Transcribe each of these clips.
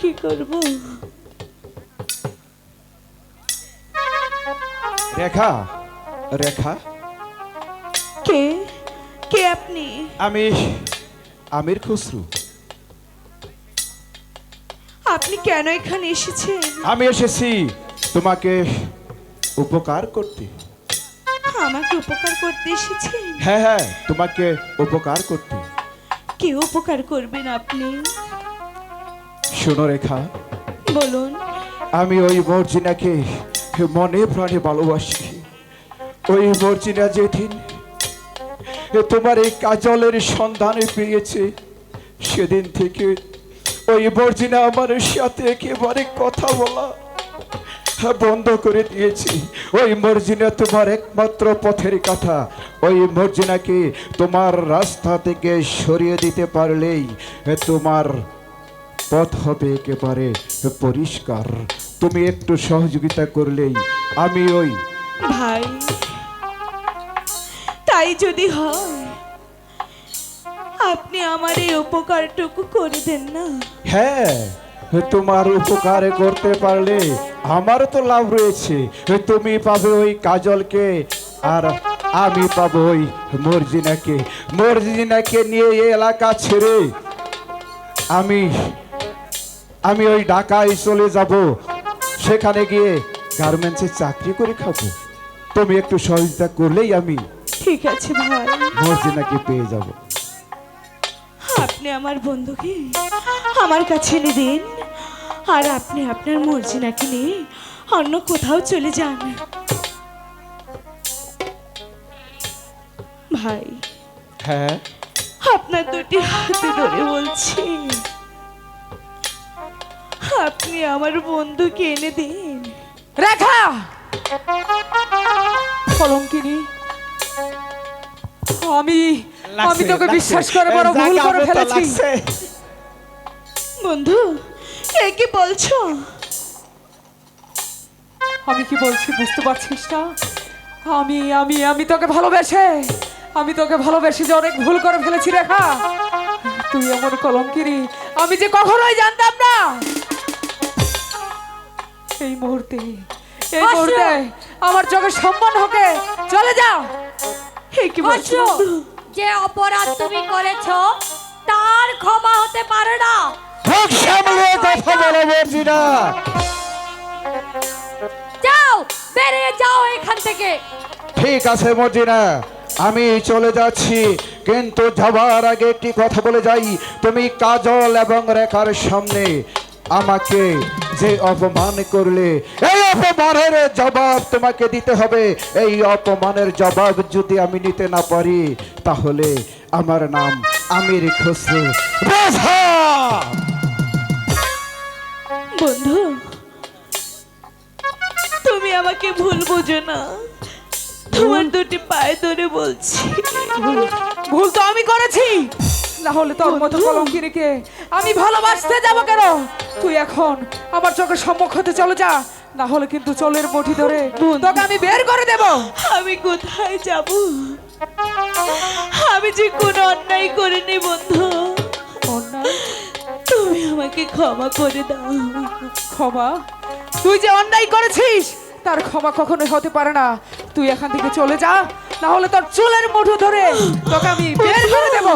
কি করব? রেখা, রেখা, কে কে আপনি? আমি আমির খুসরু। আপনি কেন এখানে এসেছেন? আমি এসেছি তোমাকে উপকার করতে। আমাকে উপকার করতে এসেছেন? হ্যাঁ হ্যাঁ, তোমাকে উপকার করতে। কি উপকার করবেন আপনি? শোনো রেখা, বলুন। আমি ওই মর্জিনাকে মনে প্রাণে ভালোবাসি। ওই মর্জিনা যেদিন তোমার এই কাজলের সন্ধানে পেয়েছে, সেদিন থেকে ওই মর্জিনা আমার সাথে একেবারে কথা বলা বন্ধ করে দিয়েছি। ওই মর্জিনা তোমার একমাত্র পথের কথা। ওই মর্জিনাকে তোমার রাস্তা থেকে সরিয়ে দিতে পারলেই তোমার পথ হবে একেবারে পরিষ্কার। তুমি একটু সহযোগিতা করলেই আমি ওই ভাই, তাই যদি হয় আপনি আমার এই উপকারটুকু করে দেন না? হ্যাঁ, তোমার উপকার করতে পারলে আমার তো লাভ রয়েছে। তুমি পাবে ওই কাজলকে আর আমি পাবো ওই মর্জিনাকে। মর্জিনাকে নিয়ে এই এলাকা ছেড়ে আমি আমি ওই ঢাকায় চলে যাব। সেখানে গিয়ে গার্মেন্টসে চাকরি করে খাবো। তুমি একটু সহযোগিতা করলেই আমি ঠিক আছে ভাই, মর্জিনাকে পেয়ে যাব। আপনি আমার বন্ধুকে আমার কাছে এনে দিন, আর আপনি আপনার মর্জিনাকে নিয়ে অন্য কোথাও চলে যান। ভাই, হ্যাঁ, আপনার দুটি হাতে ধরে বলছি, আপনি আমার বন্ধুকে এনে দিন। রেখা, কলঙ্কিনী, আমি আমি তোকে বিশ্বাস করে বড় ভুল করে ফেলেছি। বন্ধু, এ কি বলছো? আমি কি বলছি বুঝতে পারছিস না? আমি আমি আমি তোকে ভালোবেসে যে অনেক ভুল করে ফেলেছি রেখা। তুই এমন কলঙ্কিনী আমি যে কখনোই জানতাম না। এই মুহূর্তে আমার চোখের সম্মান হোকে চলে যাও। এ কি বলছো বন্ধু? যে অপরাধ তুমি করেছো তার ক্ষমা হতে পারে না। মুখ সামলে কথা বলো মর্জিনা। যাও, বেরিয়ে যাও এখান থেকে। ঠিক আছে মর্জিনা, আমি চলে যাচ্ছি, কিন্তু যাবার আগে একটি কথা বলে যাই। তুমি কাজল এবং রেখার সামনে আমাকে যে অপমান করলে, এই অপমানের জবাব তোমাকে দিতে হবে। এই অপমানের জবাব যদি আমি নিতে না পারি, তাহলে আমার নাম আমির খুসরু। বন্ধু, তুমি আমাকে ভুল বুঝো না। তোমার দুটি পায়ে ধরে বলছি, ভুল তো আমি করেছি, না হলে তোর মতো কলঙ্কিনীকে আমি ভালোবাসতে যাব কেন? তুই এখন আমার চোখের সম্মুখ হতে চলে যা, না হলে কিন্তু চলের মুঠি ধরে তোকে আমি বের করে দেব। আমি কোথায় যাব? আমি যে কোনো অন্যায় করিনি বন্ধু। অন্যায়? তুমি আমাকে ক্ষমা করে দাও। ক্ষমা? তুই যে অন্যায় করেছিস তার ক্ষমা কখনোই হতে পারে না। তুই এখান থেকে চলে যা, না হলে তোর চুলের মুঠো ধরে তোকে আমি বের করে দেব।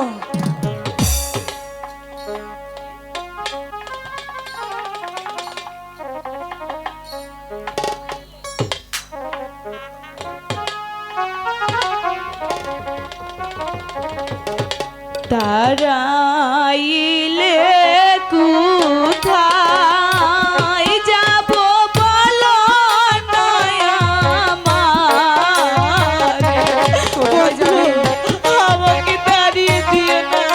তারাইলে কোথায় যাব বলো না আমার? কোথায় যাবি? আমাকে দাঁড়িয়ে দিও না।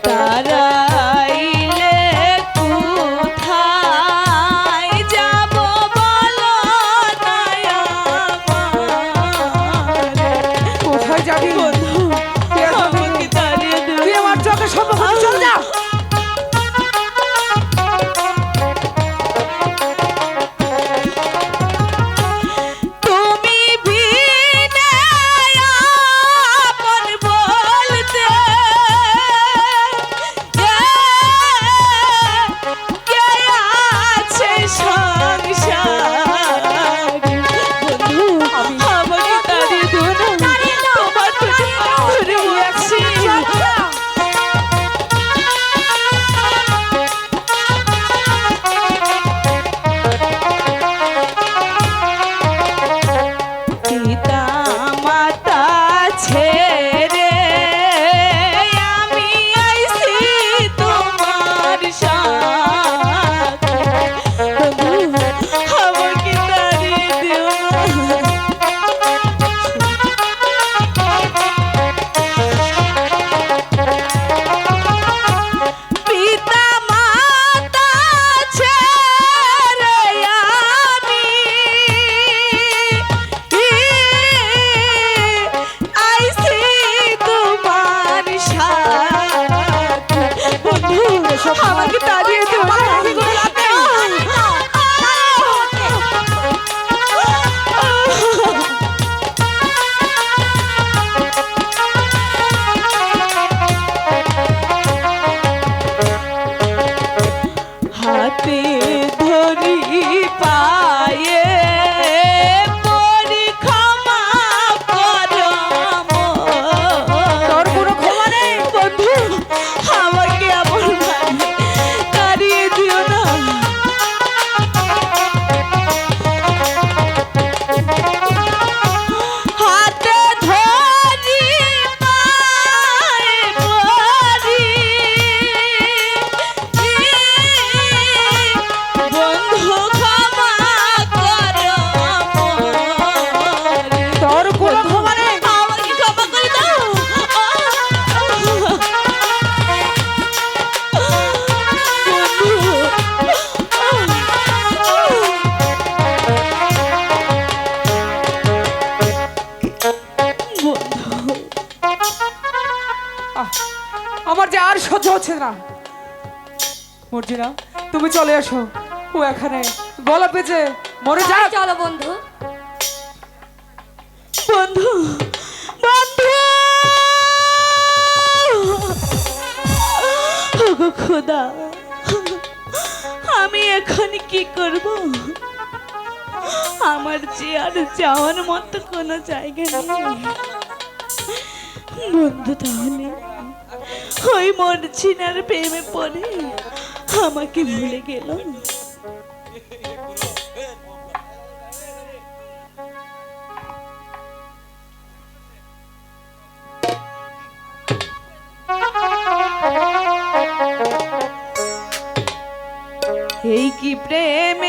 তারাইলে কোথায় যাব বলো না পায়ে পড়ি ক্ষমা করো তোর কোনো ক্ষমা নেই। বন্ধু, আমাকে এমন ভাবে তাড়িয়ে দিও না। হাতে ধরি পায়ে পড়ি, বন্ধু ক্ষমা করো মোরে। তোর কোনো ক্ষমা নেই। আমাকে ক্ষমা করে দাও। আহ, আমার যে আর সহ্য হচ্ছে না। মর্জিনা, তুমি চলে এসো। ও এখানে গলা পেঁচে মরে যাক। চলো বন্ধু। বন্ধু, বন্ধু, ওগো খোদা, আমি এখন কি করব? আমার যে আর যাওয়ার মতো কোনো জায়গা নেই। বন্ধু তাহলে ওই মর্জিনার প্রেমে পড়ে আমাকে ভুলে গেল। এই কি প্রেম